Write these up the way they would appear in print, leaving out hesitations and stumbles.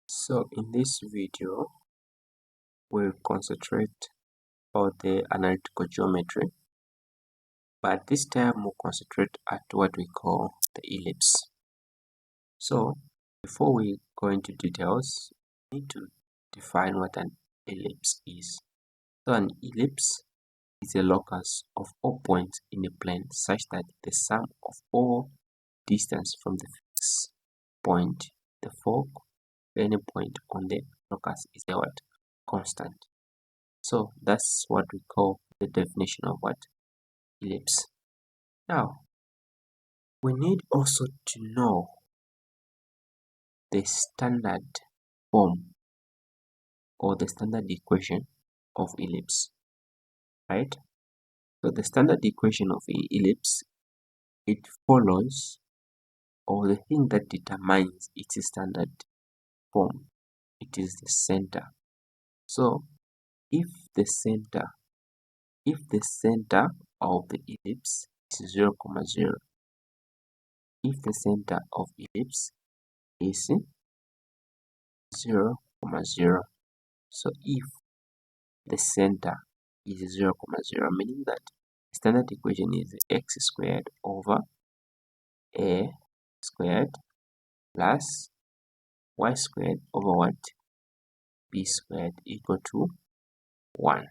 So in this video, we'll concentrate on the analytical geometry, but this time we'll concentrate at what we call the ellipse. So before we go into details, we need to define what an ellipse is. So an ellipse is a locus of all points in a plane such that the sum of all distance from the fixed point, the fork, any point on the locus is a what? Constant. So that's what we call the definition of what? Ellipse. Now, we need also to know the standard form or the standard equation of ellipse, right? So the standard equation of ellipse, it follows, or the thing that determines its standard form, it is the center. So if the center of the ellipse is 0, 0, if the center of ellipse is 0, 0, so if the center is 0, 0, meaning that standard equation is x squared over a squared plus y squared over what? B squared equal to 1,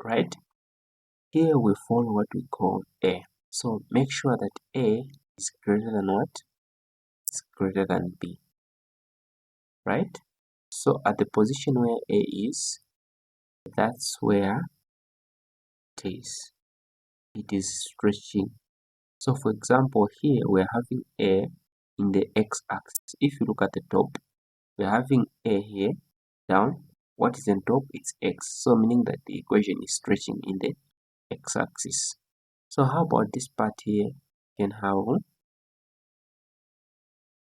right? Here we follow what we call a. So make sure that a is greater than what? It's greater than b, right? So at the position where a is, that's where it is stretching. So for example, here we're having a in the x-axis. If you look at the top, we're having a here down. What is on top? It's x. So meaning that the equation is stretching in the x-axis. So how about this part here? You can have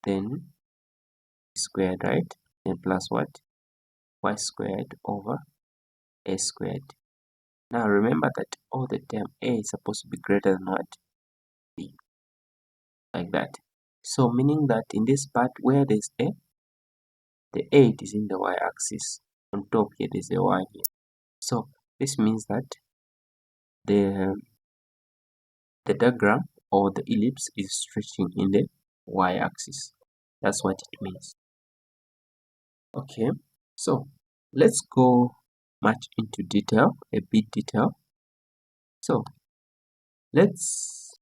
then squared, right? And plus what? Y squared over a squared. Now remember that all the time a is supposed to be greater than what? B. Like that. So meaning that in this part where there's a, the 8 is in the y-axis. On top here there's a y here. So this means that the diagram or the ellipse is stretching in the y-axis. That's what it means. Okay, so let's go much into detail, a bit detail. So let's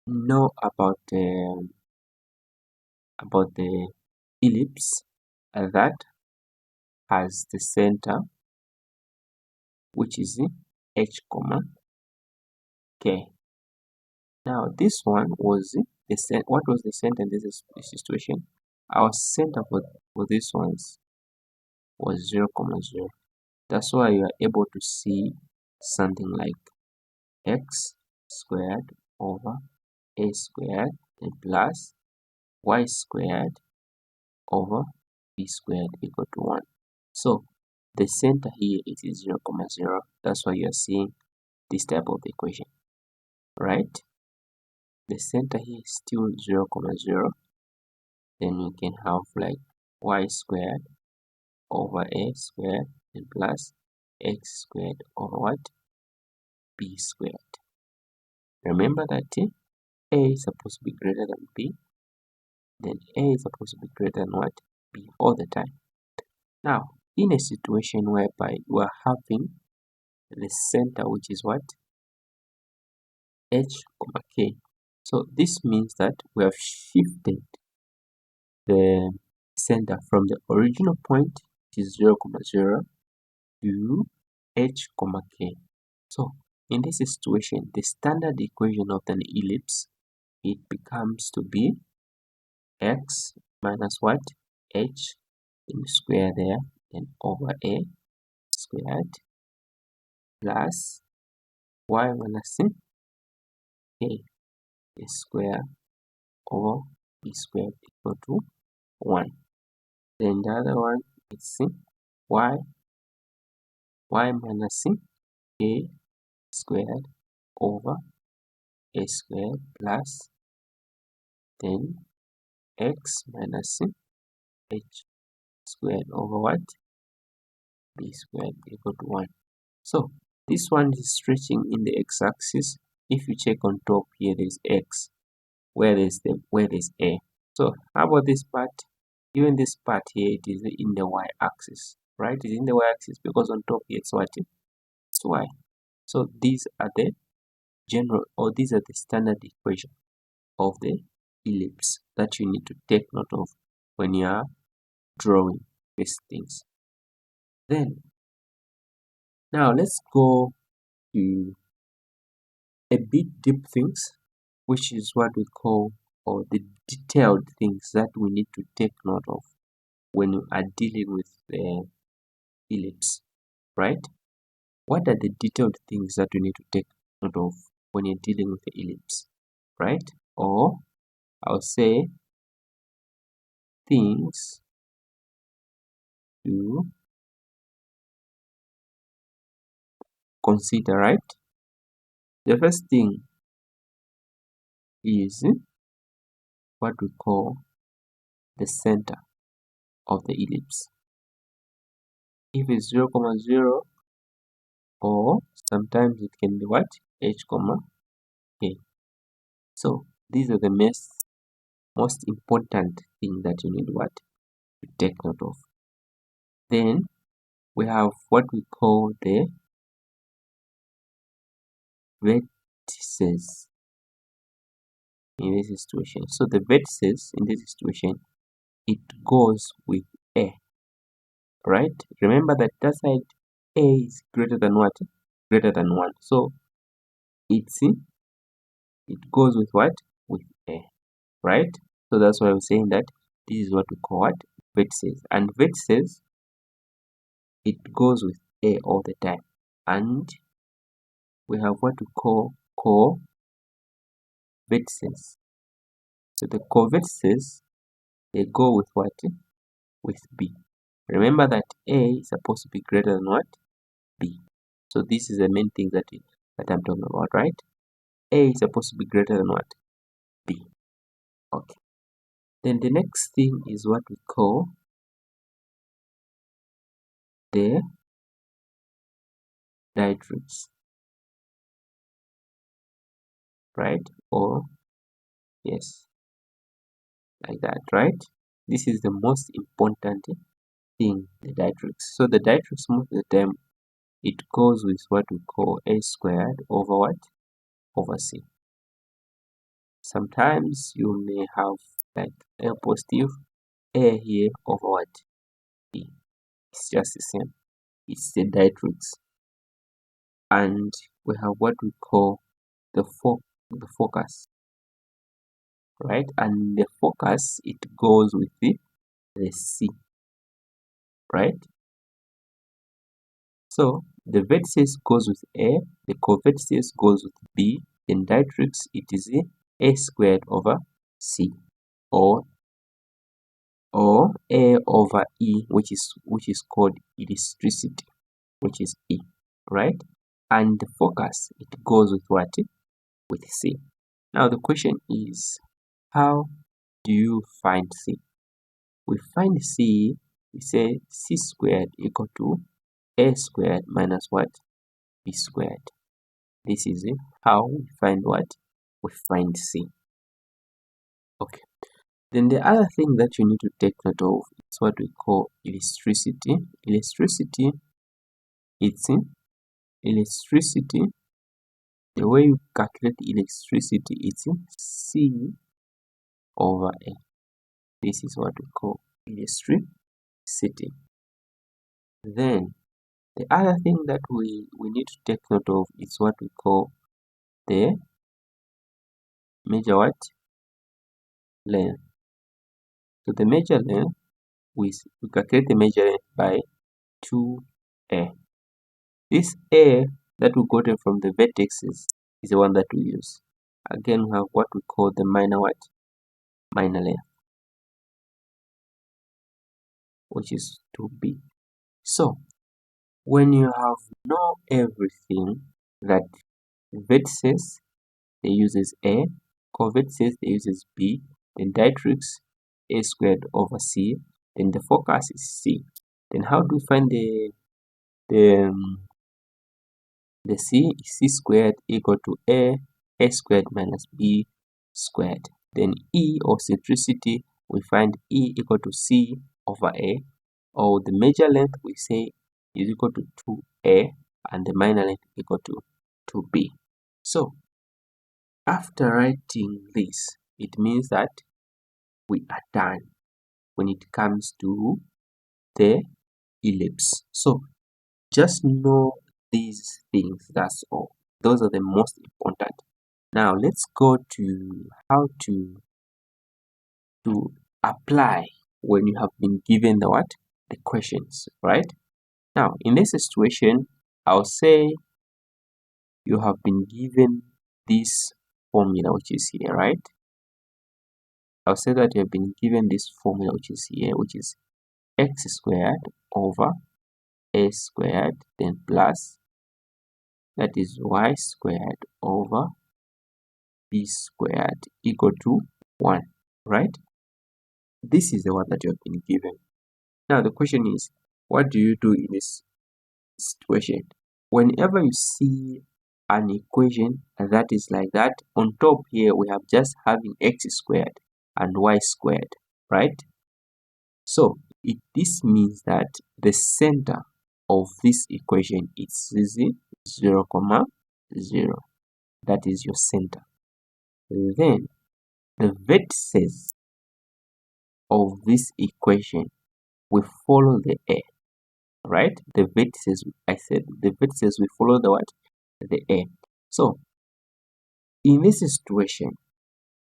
know about the ellipse that has the center, which is h, k. Now this one was the what was the center in this situation? Our center for this ones was 0, 0. That's why you are able to see something like x squared over a squared and plus y squared over b squared equal to 1. So the center here it is 0, 0. That's why you are seeing this type of equation, right? The center here is still 0, 0. Then you can have like y squared over a squared and plus x squared over what? B squared. Remember that a is supposed to be greater than b, then a is supposed to be greater than what? B all the time. Now, in a situation whereby you are having the center, which is what? H, k. So this means that we have shifted the center from the original point, which is 0, 0, to h, k. So in this situation, the standard equation of an ellipse, it becomes to be x minus what? H in square there, and over a squared plus y minus k square over b squared equal to 1. Then the other one is y minus k squared over a squared plus then x minus h squared over what? B squared equal to 1. So this one is stretching in the x-axis. If you check on top here, there is x. Where is a? So how about this part? Even this part here, it is in the y-axis, right? It's in the y-axis because on top here it's what? It's y. So these are the these are the standard equation of the ellipse that you need to take note of when you are drawing these things. Then now let's go to a bit deep things, which is what we call, or the detailed things that we need to take note of when you are dealing with the ellipse, right? What are the detailed things that you need to take note of when you're dealing with the ellipse, right? Or I'll say things to consider, right? The first thing is what we call the center of the ellipse. If it's 0, 0, or sometimes it can be what? H, a. So these are the most important thing that you need what to take note of. Then we have what we call the vertices in this situation. So the vertices in this situation, it goes with a, right? Remember that side a is greater than what? Greater than 1. So it goes with what? With a, right? So that's why I'm saying that this is what we call what? Vertices. And vertices, it goes with a all the time. And we have what we call co-vertices. So the co-vertices, they go with what? With b. Remember that a is supposed to be greater than what? B. So this is the main thing that I'm talking about, right? A is supposed to be greater than what? B. Okay. Then the next thing is what we call the directrix, right? Or yes, like that, right? This is the most important thing, the directrix. So the directrix, most of the time, it goes with what we call a squared over what? Over c. Sometimes you may have like a positive a here over what? B. It's just the same. It's the directrix. And we have what we call the focus, right? And the focus, it goes with the C, right? So the vertices goes with A, the co-vertices goes with B, then directrix, it is a squared over C, or A over E, which is called eccentricity, which is E, right? And the focus, it goes with what? With C. Now the question is, how do you find C? We find C, we say C squared equal to A squared minus what? B squared. This is how we find what? We find C. Okay. Then the other thing that you need to take note of is what we call eccentricity. Eccentricity, it's eccentricity. The way you calculate eccentricity, it's C over A. This is what we call eccentricity. Then the other thing that we need to take note of is what we call the major length. So the major length, we calculate the major length by 2a. This a that we got from the vertices is the one that we use. Again, we have what we call the minor length, which is 2b. So when you have know everything, that vertices, they uses a, co-vertices, they uses b, then directrix, a squared over c, then the focus is c. Then how do we find the c? C squared equal to a squared minus b squared. Then E or centricity, we find E equal to c over a, or the major length we say is equal to 2a and the minor length equal to 2b. So after writing this, it means that we are done when it comes to the ellipse. So just know these things, that's all. Those are the most important. Now let's go to how to apply when you have been given the questions, right? Now in this situation, I'll say you have been given this formula which is here, right? I'll say that you have been given this formula which is here, which is x squared over a squared, then plus, that is y squared over b squared equal to 1, right? This is the one that you have been given. Now the question is, what do you do in this situation? Whenever you see an equation that is like that, on top here we have just having x squared and y squared, right? So this means that the center of this equation is 0, 0. That is your center. Then the vertices of this equation will follow the a, right? The vertices, I said the vertices will follow the what? The a. So in this situation,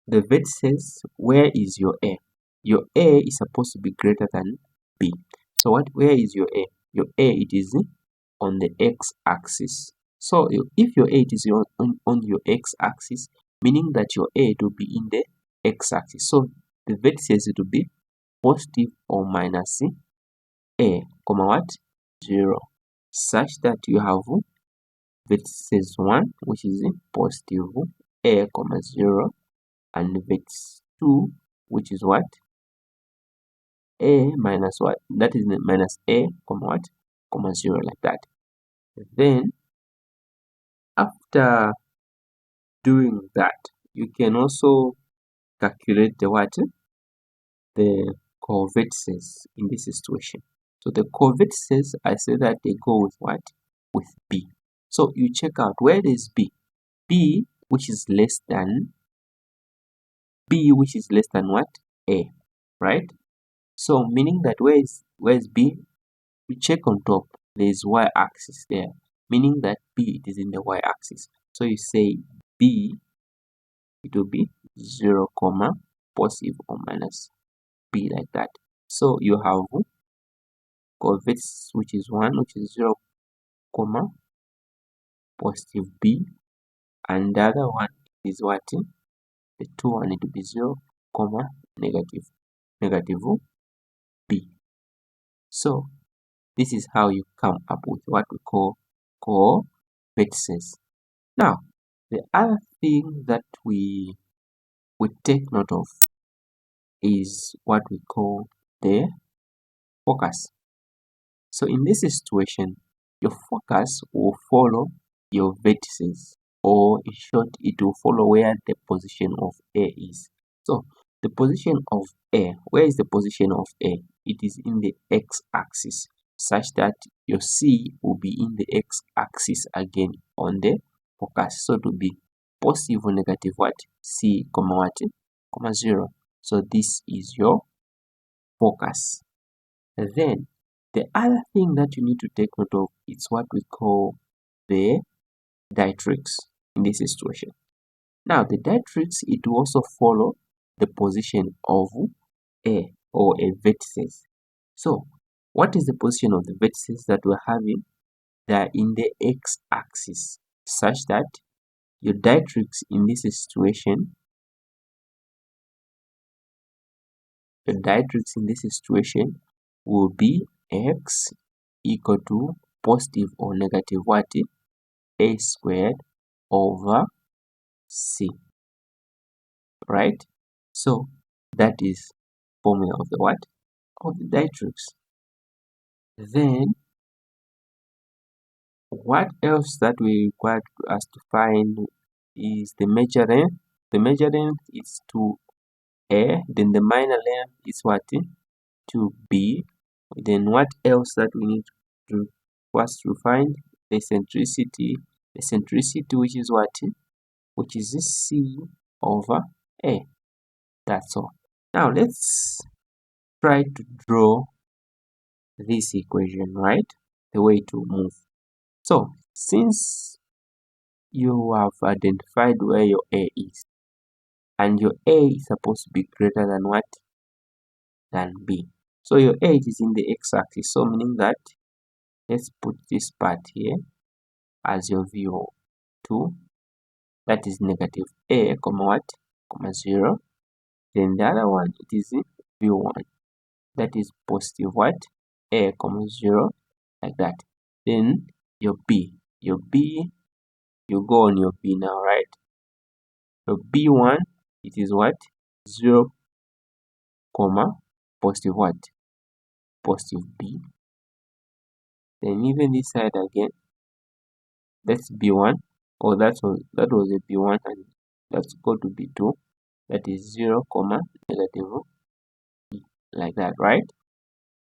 the vertices, where is your a? Your a is supposed to be greater than b. So where is your a? Your a, it is on the x-axis. So if your a is on your x-axis, meaning that your a will be in the x-axis. So the vertices will be positive or minus a, comma what? 0, such that you have vertices 1, which is positive a, comma 0, and vertex 2, which is what? A minus what? That is minus a, comma what? Comma 0, like that. Then after doing that, you can also calculate the what? The co-vertices in this situation. So the co-vertices, I say that they go with what? With b. So you check out, where is b? B which is less than what? A, right? So meaning that where is b? You check on top, there is y-axis there, meaning that b it is in the y-axis. So you say b, it will be 0, comma positive or minus b, like that. So you have co-vertex which is 1, which is 0, comma positive b, and the other one is what? The 2 one, it will be 0, comma negative b. So this is how you come up with what we call co-vertices. Now the other thing that we take note of is what we call the focus. So in this situation, your focus will follow your vertices, or in short, it will follow where the position of A is. So the position of A, where is the position of A? It is in the x-axis, such that your C will be in the x-axis again on the focus. So it will be positive or negative what? C, comma what? Comma 0. So this is your focus. And then the other thing that you need to take note of is what we call the directrix in this situation. Now the directrix, it will also follow the position of A, or a vertices. So what is the position of the vertices that we're having? They are in the x-axis, such that your directrix in this situation, will be x equal to positive or negative what? A squared over c, right? So that is formula of the what? Of the directrix. Then what else that we require us to find is the major length. The major length is 2a, then the minor length is what? 2b. Then what else that we need to first to find? The eccentricity. Eccentricity, which is what? Which is c over a. That's all. Now let's try to draw this equation, right? The way to move. So since you have identified where your a is, and your a is supposed to be greater than what? Than b. So your a is in the x-axis, so meaning that let's put this part here as your v2, that is negative a comma what? Comma 0. Then the other one, it is v1, that is positive what? A comma 0, like that. Then your b, you go on your b now, right? So b1, it is what? 0 comma positive what? Positive b. Then even this side again, that's b1, or that was a b1, and let's go to b2, that is 0 comma negative b, like that, right?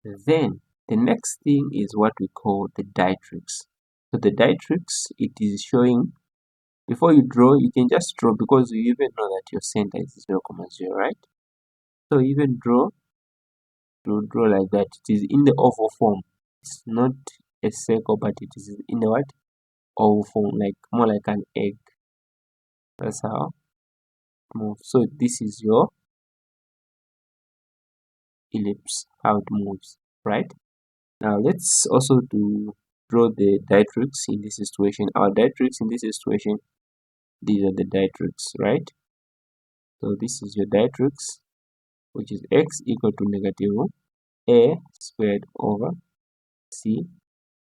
Then the next thing is what we call the directrix. So the directrix, it is showing, before you draw, you can just draw, because you even know that your center is 0 comma 0, right? So even draw like that. It is in the oval form. It's not a circle, but it is in the what? Oval form, like more like an egg. That's how it moves. So this is your ellipse, how it moves, right? Now let's also draw the directrix in this situation. Our directrix in this situation, these are the directrix, right? So this is your directrix, which is x equal to negative a squared over c.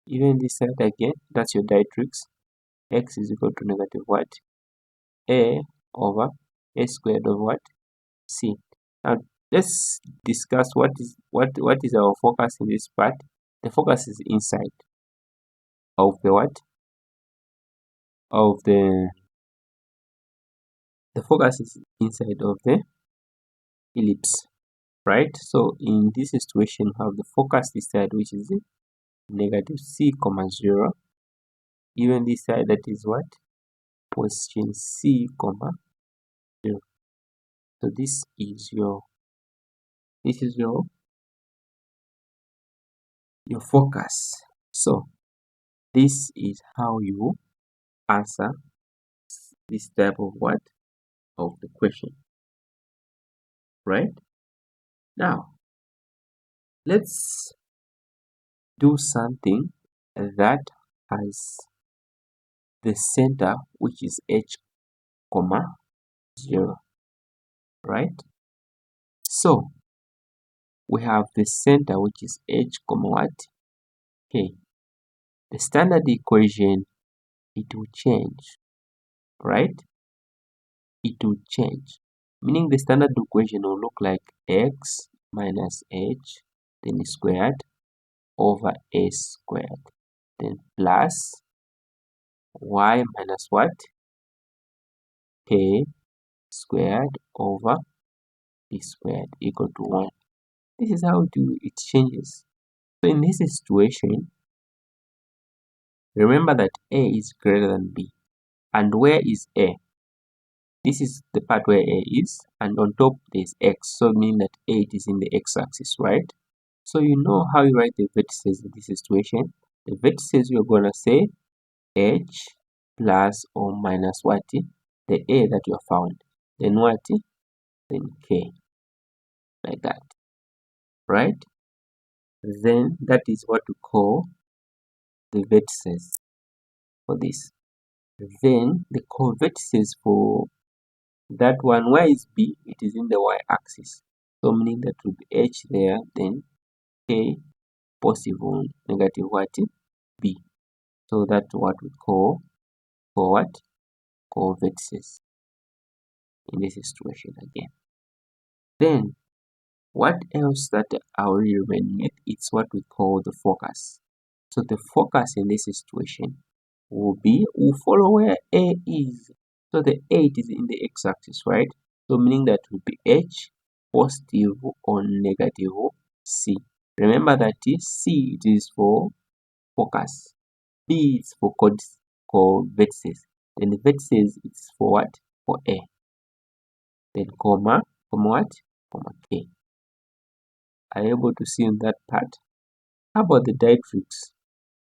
Even this side again, that's your directrix, x is equal to negative what? A over a squared of what? C. Now let's discuss what is our focus in this part. The focus is inside of the what? Of the focus is inside of the ellipse, right? So in this situation, we have the focus this side, which is negative c comma 0. Even this side, that is what? Position c comma 0. So this is your focus. So this is how you answer this type of what? Of the question, right? Now let's do something that has the center, which is h comma 0, right? So we have the center, which is h comma what? K. The standard equation, it will change, right? It will change, meaning the standard equation will look like x minus h, then squared over a squared, then plus y minus what? K squared over b squared equal to 1. This is how it changes. So in this situation, remember that a is greater than b. And where is a? This is the part where a is, and on top there's x, so meaning that a is in the x-axis, right? So you know how you write the vertices in this situation. The vertices, you're gonna say h plus or minus what? The a that you have found. Then what? Then k, like that, right? Then that is what we call the vertices for this. Then the co-vertices for that one, where is b? It is in the y-axis, so meaning that will be h there, then k positive or negative what? B. So that's what we call what? Co-vertices in this situation again. Then What else that I will remain with? It's what we call the focus. So the focus in this situation will follow where A is. So the A is in the x-axis, right? So meaning that will be H, positive or negative C. Remember that C it is for focus. B is for vertices. Then the vertices it's for what? For A. Then comma what? Comma K. Are you able to see in that part? How about the directrix?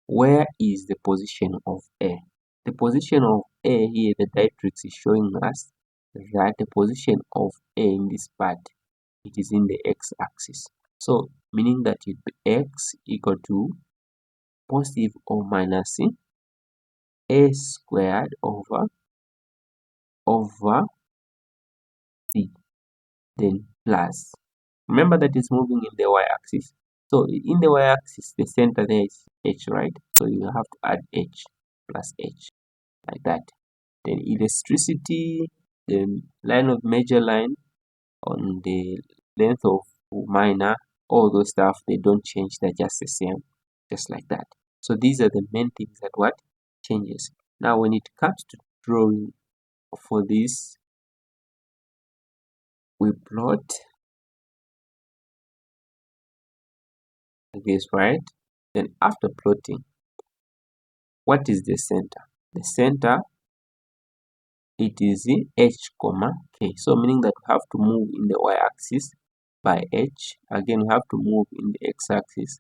Where is the position of A? The position of A here, the directrix is showing us that the position of A in this part, it is in the x-axis. So meaning that it be x equal to positive or minus A squared over C, then plus. Remember that it's moving in the y-axis. So in the y-axis, the center there is h, right? So you have to add h plus h, like that. Then eccentricity, the line of major line on the length of minor, all those stuff, they don't change, they're just the same, just like that. So these are the main things that what changes. Now when it comes to drawing for this, we plot this, right? Then after plotting, what is the center? The center, it is h comma k. So meaning that we have to move in the y-axis by h. Again, we have to move in the x-axis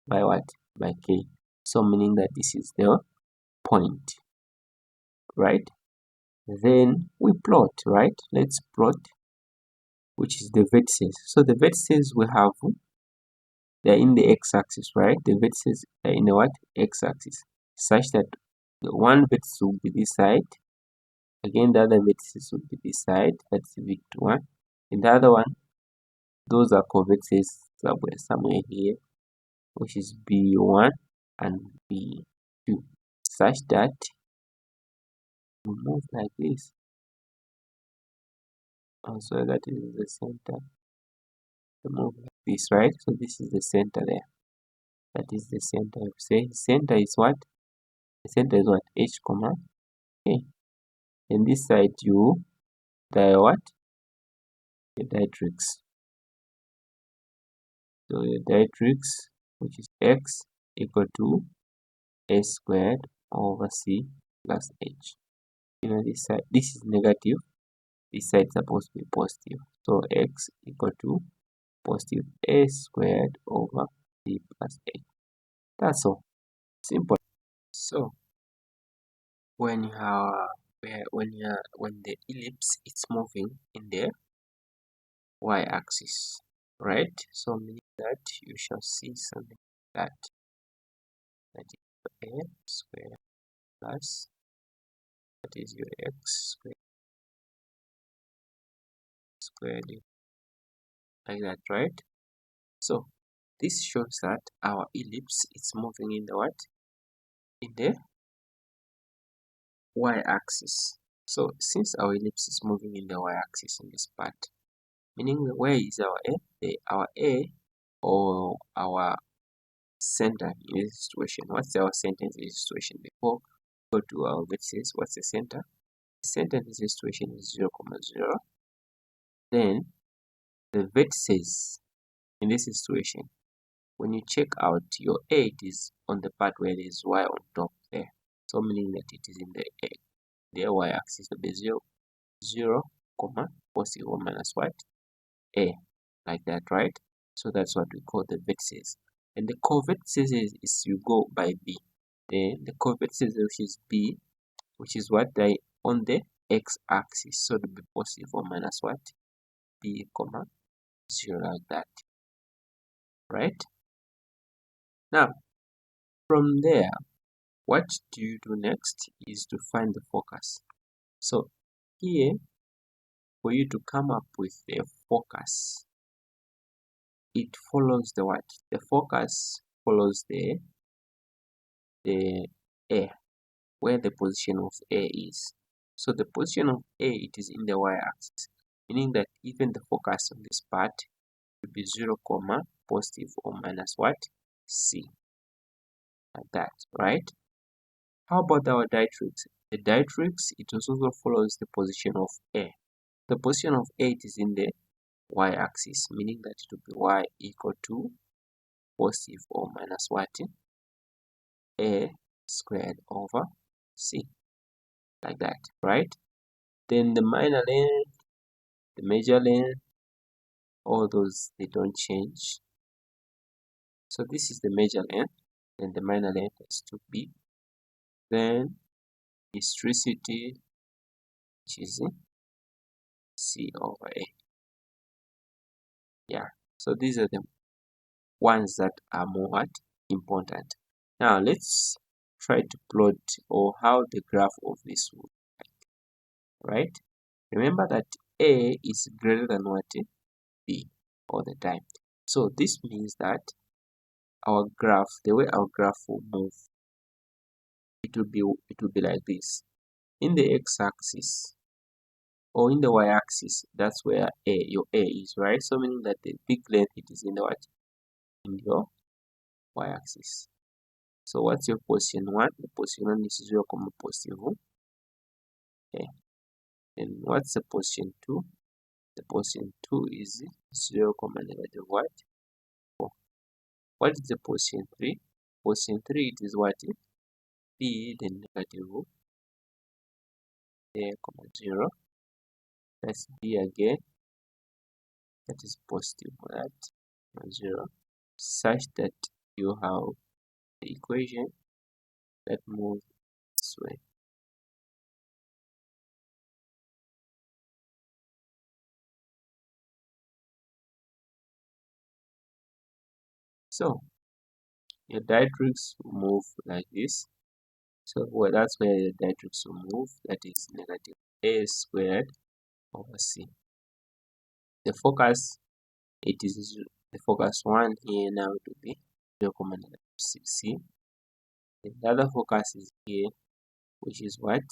by what? By k. So meaning that this is the point, right? Then we plot, right? Let's plot, which is the vertices. So the vertices we have, they're in the x-axis, right? The vertices are in the what? X-axis, such that the one vertex will be this side. Again, the other vertices will be this side. That's V1. And the other one, those are co-vertices somewhere here, which is B1 and B2, such that we move like this. Also, that is the center. We move like this, right? So this is the center there. That is the center. If say center is what? The center is what? H comma K. And this side you what? The directrix. So the directrix, which is x equal to a squared over c plus h. You know, this side, this is negative, this side is supposed to be positive. So x equal to positive a squared over c plus h. That's all. Simple. So when you are when the ellipse is moving in the y-axis, right? So meaning that you shall see something like that is a squared plus that is your x squared like that, right? So this shows that our ellipse is moving in the what? In the y-axis. So since our ellipse is moving in the y-axis in this part, meaning where is our A? Our A or our center in this situation. What's our center in this situation? Before we go to our vertices, what's the center? The center in this situation is 0, 0. Then the vertices in this situation, when you check out your A, it is on the part where there is y on top there. So meaning that it is in the y-axis of the 0, 0, positive or minus what? A, like that, right? So that's what we call the vertices. And the co-vertices is you go by B. Then the co-vertices, which is B, which is what they on the x-axis. So to be positive or minus what? B, 0, like that, right? Now, from there, what do you do next is to find the focus. So here, for you to come up with a focus, it follows the what? The focus follows the A, where the position of A is. So the position of A, it is in the y-axis, meaning that even the focus on this part, to be 0 comma positive or minus what? C, like that, right? How about our directrix? The directrix, it also follows the position of A. The position of A is in the y-axis, meaning that it will be y equal to positive or minus what? A squared over C, like that, right? Then the minor length, the major length, all those, they don't change. So this is the major length, and the minor length is 2b. Then eccentricity, which is C over A. Yeah, so these are the ones that are more important. Now let's try to plot or how the graph of this would look, right? Remember that A is greater than what? B all the time. So this means that our graph, the way our graph will move, it will be like this. In the x-axis or in the y-axis, that's where your A is, right? So meaning that the big length, it is in the what? In your y-axis. So what's your position 1? The position 1 is 0 comma positive. Okay. And what's the position 2? The position 2 is 0 comma negative what? 4. What is the position 3? Position 3, it is what? B, then negative A comma 0. That's B again. That is positive that 0, such that you have the equation that moves this way. So your directrix will move like this. So that's where your directrix will move. That is negative A squared over C. The focus, it is the focus 1 here now to be 0 comma negative C. The other focus is here, which is what?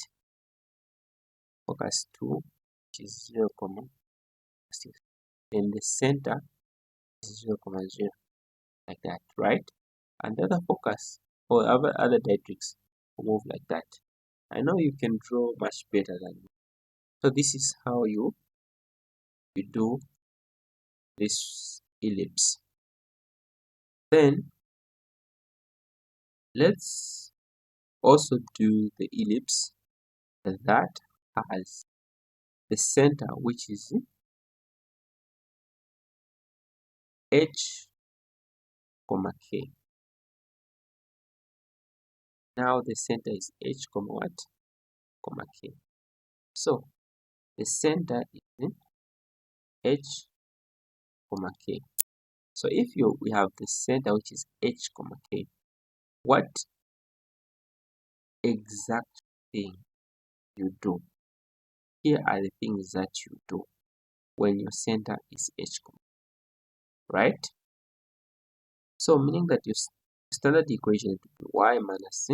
Focus 2, which is 0 comma 6. Then the center is 0 comma 0, like that, right? And the other focus or other directrix will move like that. I know you can draw much better than me. So this is how you do this ellipse. Then let's also do the ellipse that has the center, which is H comma K. Now the center is H comma what? Comma K. So the center is H comma K. So if we have the center which is H comma K, what exact thing you do? Here are the things that you do when your center is H comma, right? So meaning that your standard equation is y minus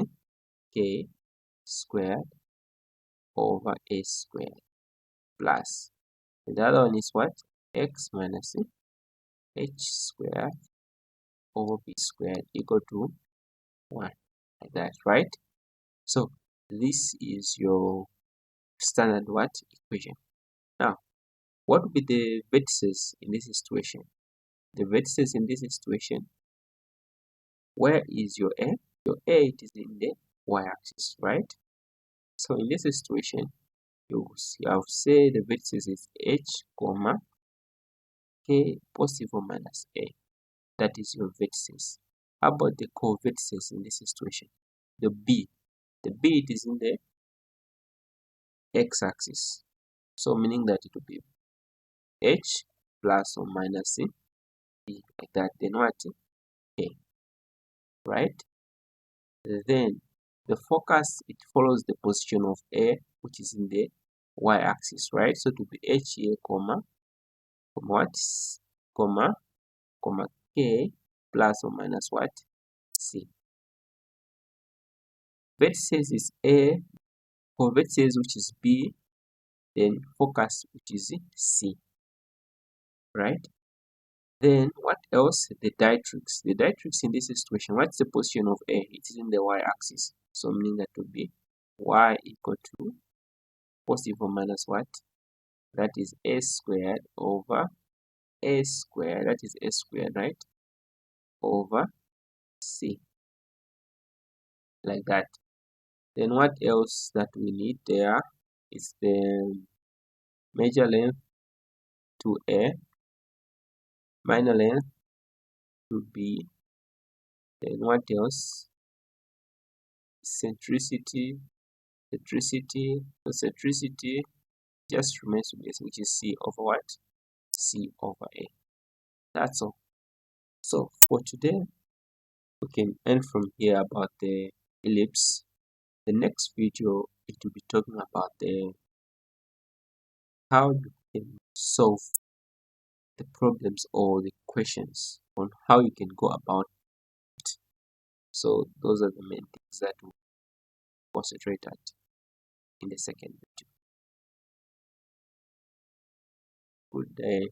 K squared over A squared plus the other one is what? X minus H squared over B squared equal to 1, like that, right? So this is your standard what equation. Now what would be the vertices in this situation? The vertices in this situation, where is your A? Your A, it is in the y-axis, right? So in this situation, you have say the vertices is H comma K positive or minus A. That is your vertices. How about the co-vertices in this situation? The B. The B, it is in the x-axis. So meaning that it will be H plus or minus B, like that. Then what? A, right? Then the focus, it follows the position of A, which is in the y-axis, right? So to be H here, comma what? Comma K plus or minus what? C. Vertices is A, for vertices which is B, then focus which is C, right? Then what else? The diatrix. The diatrix in this situation, what's the position of A? It is in the y-axis. So meaning that would be y equal to positive or minus what? That is a squared over a squared, that is a squared, right? Over c, like that. Then what else that we need there is the major length to A, minor length to B. Then what else? Eccentricity, eccentricity just remains to be, which is C over what? C over A. That's all. So for today, we can end from here about the ellipse. The next video, it will be talking about how you can solve the problems or the questions on how you can go about it. So those are the main things that we'll concentrate at in the second video. Good day.